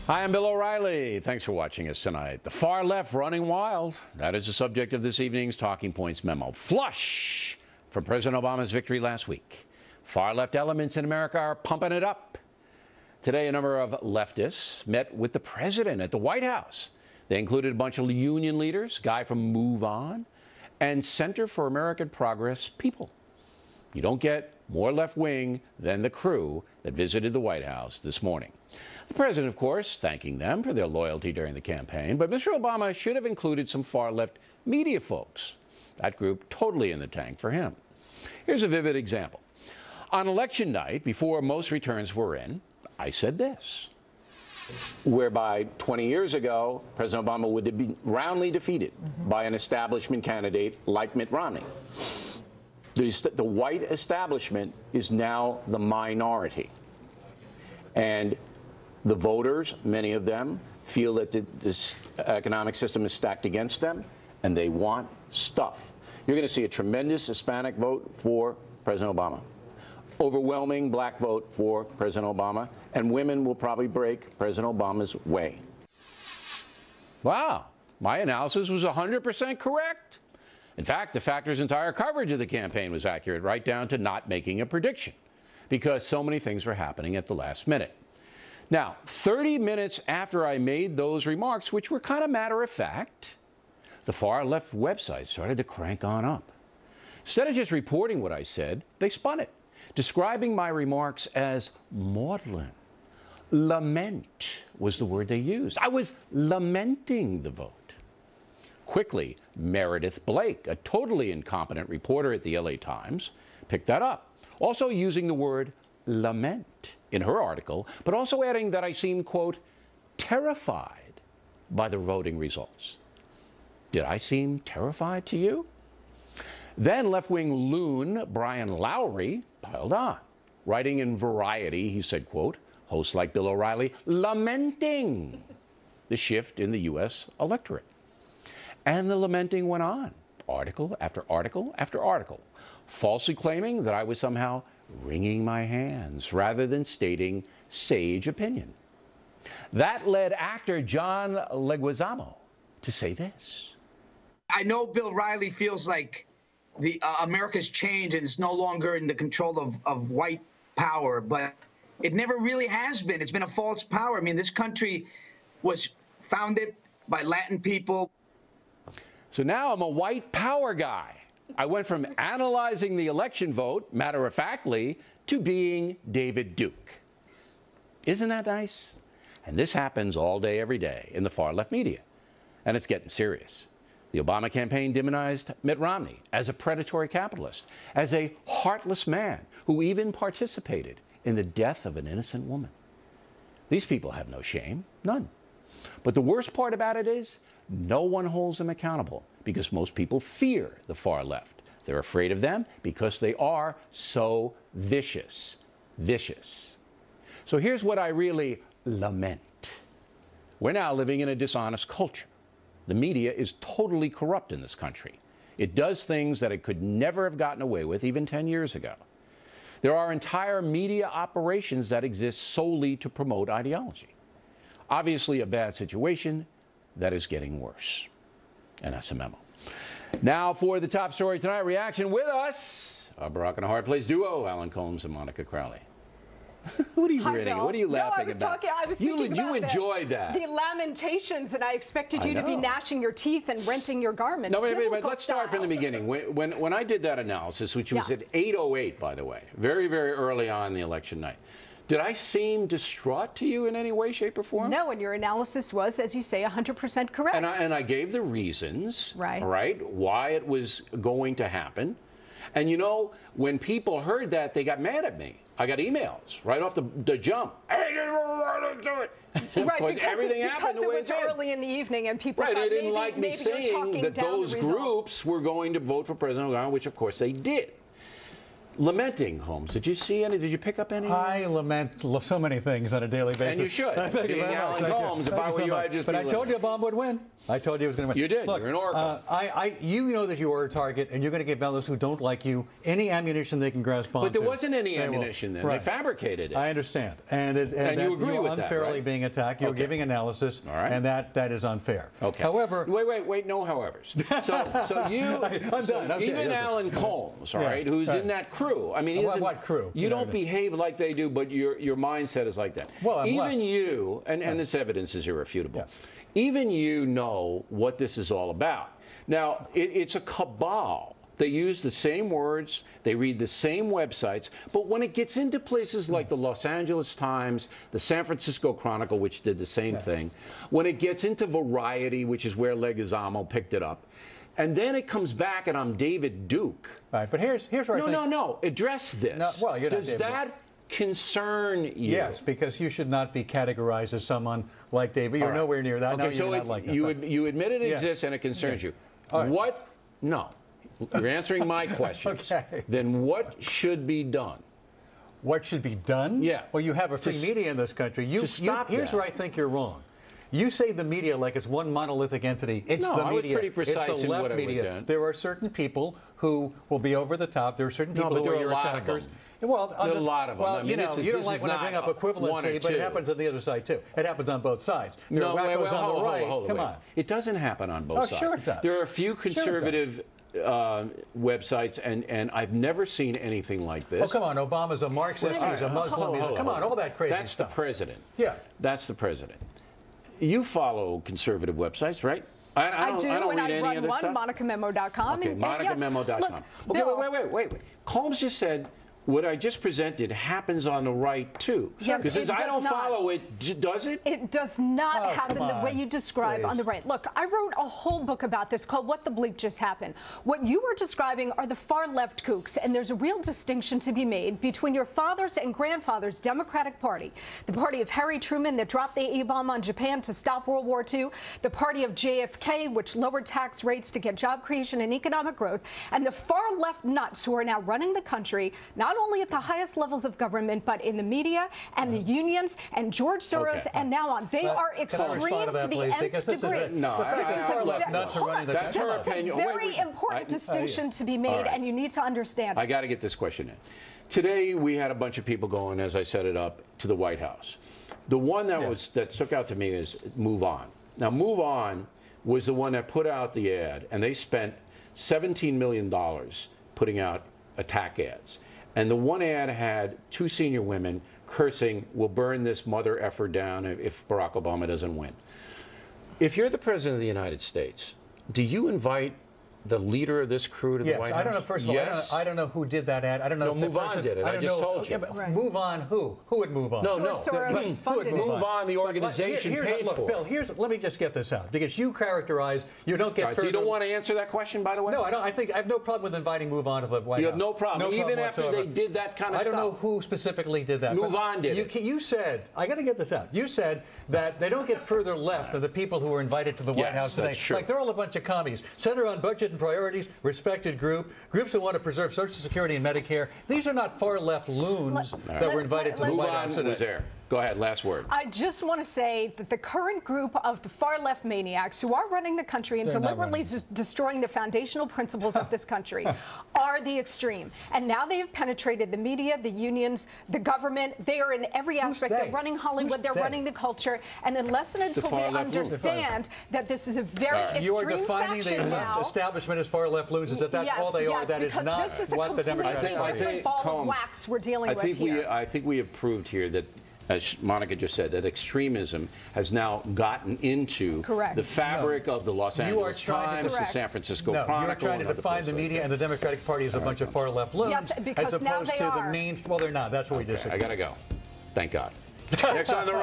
Hi, I'm Bill O'Reilly. Thanks for watching us tonight. The far left running wild. That is the subject of this evening's Talking Points memo. Flush from President Obama's victory last week. Far left elements in America are pumping it up. Today, a number of leftists met with the president at the White House. They included a bunch of union leaders, a guy from Move On, and Center for American Progress people. You don't get more left-wing than the crew that visited the White House this morning. The president, of course, thanking them for their loyalty during the campaign, but Mr. Obama should have included some far-left media folks. That group totally in the tank for him. Here's a vivid example. On election night, before most returns were in, I said this, whereby 20 years ago, President Obama would have been roundly defeated by an establishment candidate like Mitt Romney. The white establishment is now the minority. And the voters, many of them, feel that this economic system is stacked against them, and they want stuff. You're going to see a tremendous Hispanic vote for President Obama. Overwhelming black vote for President Obama, and women will probably break President Obama's way. Wow, my analysis was 100% correct. In fact, the Factor's entire coverage of the campaign was accurate, right down to not making a prediction, because so many things were happening at the last minute. Now, 30 minutes after I made those remarks, which were kind of matter of fact, the far left website started to crank on up. Instead of just reporting what I said, they spun it, describing my remarks as maudlin. Lament was the word they used. I was lamenting the vote. Quickly, Meredith Blake, a totally incompetent reporter at the LA Times, picked that up, also using the word lament in her article, but also adding that I seemed, quote, terrified by the voting results. Did I seem terrified to you? Then left-wing loon Brian Lowry piled on. Writing in Variety, he said, quote, hosts like Bill O'Reilly lamenting the shift in the U.S. electorate. And the lamenting went on, article after article after article, falsely claiming that I was somehow wringing my hands rather than stating sage opinion. That led actor John Leguizamo to say this. I know Bill O'Reilly feels like America's changed and it's no longer in the control of white power, but it never really has been. It's been a false power. I mean, this country was founded by Latin people. So now I'm a white power guy. I went from analyzing the election vote, matter-of-factly, to being David Duke. Isn't that nice? And this happens all day, every day in the far-left media. And it's getting serious. The Obama campaign demonized Mitt Romney as a predatory capitalist, as a heartless man who even participated in the death of an innocent woman. These people have no shame, none. But the worst part about it is, no one holds them accountable because most people fear the far left. They're afraid of them because they are so vicious. Vicious. So here's what I really lament. We're now living in a dishonest culture. The media is totally corrupt in this country. It does things that it could never have gotten away with even 10 years ago. There are entire media operations that exist solely to promote ideology. Obviously a bad situation that is getting worse. And that's a memo. Now for the top story tonight, reaction with us, our Barack and a Hard Place duo, Alan Combs and Monica Crowley. What are you grinning? What are you laughing about? I was thinking you enjoyed that. The lamentations, and I expected you to be gnashing your teeth and renting your garments. No, wait, let's start from the beginning. When I did that analysis, which was at 8:08, by the way, very, very early on the election night, did I seem distraught to you in any way, shape, or form? No, and your analysis was, as you say, 100% correct. And I gave the reasons, right, why it was going to happen. And you know, when people heard that, they got mad at me. I got emails right off the jump. I didn't want to do it. Right, because it was early in the evening and people thought they didn't like me saying that those groups were going to vote for President Obama, which of course they did. lamenting, Holmes. Did you see any? Did you pick up any? I lament so many things on a daily basis. And you should. Being Alan Holmes, if I were you, I'd just But I told you Obama would win. I told you he was going to win. You did. Look, You're an oracle. You know that you are a target, and you're going to give those who don't like you any ammunition they can grasp onto. But there wasn't any ammunition then. Right. They fabricated it. I understand. And you agree with that, unfairly right? being attacked. You're giving analysis, and that is unfair. Okay. However, wait, no howevers. So you, I'm done. Okay, even Alan Holmes, all right, who's in that crew. I mean, he what crew? You don't behave like they do, but your mindset is like that. Well, even you, and this evidence is irrefutable. Yeah. Even you know what this is all about. Now, it's a cabal. They use the same words, they read the same websites, but when it gets into places like the Los Angeles Times, the San Francisco Chronicle, which did the same thing, when it gets into Variety, which is where Leguizamo picked it up, and then it comes back and I'm David Duke. Right, but here's where I think... No, address this. No, well, you're not Does David that Duke. Concern you? Yes, because you should not be categorized as someone like David. You're nowhere near that. Okay, no, so you're not like that. You admit it exists and it concerns you. Right. What? No. You're answering my questions. Okay. Then what should be done? What should be done? Yeah. Well, you have a free media in this country. Here's where I think you're wrong. You say the media like it's one monolithic entity. It's the media. I was pretty precise it's the in left what I media. would do. There are certain people who will be over the top. There are certain people who are your attackers. Well, there are a lot of them. Well, I mean, you know, you don't like when I bring up equivalency, but it happens on the other side too. It happens on both sides. There are wackos on the right. Come on. It doesn't happen on both sides. Sure it does. There are a few conservative websites, and I've never seen anything like this. Oh, come on. Obama's a Marxist. He's a Muslim. Come on, all that crazy stuff. That's the president. Yeah. That's the president. You follow conservative websites, right? I do, I don't and read I any run of this one, stuff. MonicaMemo.com. Okay, MonicaMemo.com. Okay, wait. Holmes just said what I just presented happens on the right, too. Yes, because I don't follow it, does it? It does not happen the way you describe on the right. Look, I wrote a whole book about this called What the Bleep Just Happened. What you were describing are the far-left kooks, and there's a real distinction to be made between your father's and grandfather's Democratic Party, the party of Harry Truman that dropped the A-bomb on Japan to stop World War II, the party of JFK, which lowered tax rates to get job creation and economic growth, and the far-left nuts who are now running the country, not only at the highest levels of government, but in the media and the unions and George Soros and now on. They are extreme to the nth degree. That's her opinion. It's a very important distinction to be made, and you need to understand it. I got to get this question in. Today, we had a bunch of people going, as I set it up, to the White House. The one that stuck out to me is Move On. Now, Move On was the one that put out the ad, and they spent $17 million putting out attack ads. And the one ad had two senior women cursing, "We'll burn this mother effer down if Barack Obama doesn't win." If you're the president of the United States, do you invite the leader of this crew to the White House? I don't know. First of all, I don't know who did that ad. I don't know. No, Move On did it. I just told you. Move On who? Who would Move On? No. Move On, the organization paid for. Bill, let me just get this out, because you characterize, you don't get further. So you don't want to answer that question, by the way? No, I don't. I have no problem with inviting Move On to the White House. You have no problem, even after whatsoever. they did that kind of stuff. I don't know who specifically did that. Move On did it. You said, I got to get this out. You said that they don't get further left than the people who were invited to the White House today. That's true. Like they're all a bunch of commies. Center on budget and priorities. Respected groups who want to preserve Social Security and Medicare. These are not far-left loons that were invited to the White House today. Was there. Go ahead, last word. I just want to say that the current group of the far-left maniacs who are running the country and deliberately destroying the foundational principles of this country are the extreme. And now they have penetrated the media, the unions, the government. They are in every aspect. They're running Hollywood. They're running the culture. And unless and until we understand that this is a very extreme you are defining faction the now, establishment as far-left loons. That's all they are. That is not what the Democratic Party is. Different ball of wax we're dealing with here. I think we have proved here that, as Monica just said, that extremism has now gotten into the fabric of the Los Angeles Times, the San Francisco Chronicle. You're trying to define the media and the Democratic Party as a bunch of far-left loons, as opposed to the main. Well, they're not. That's what we just said. I got to go. Thank God. Next on the run.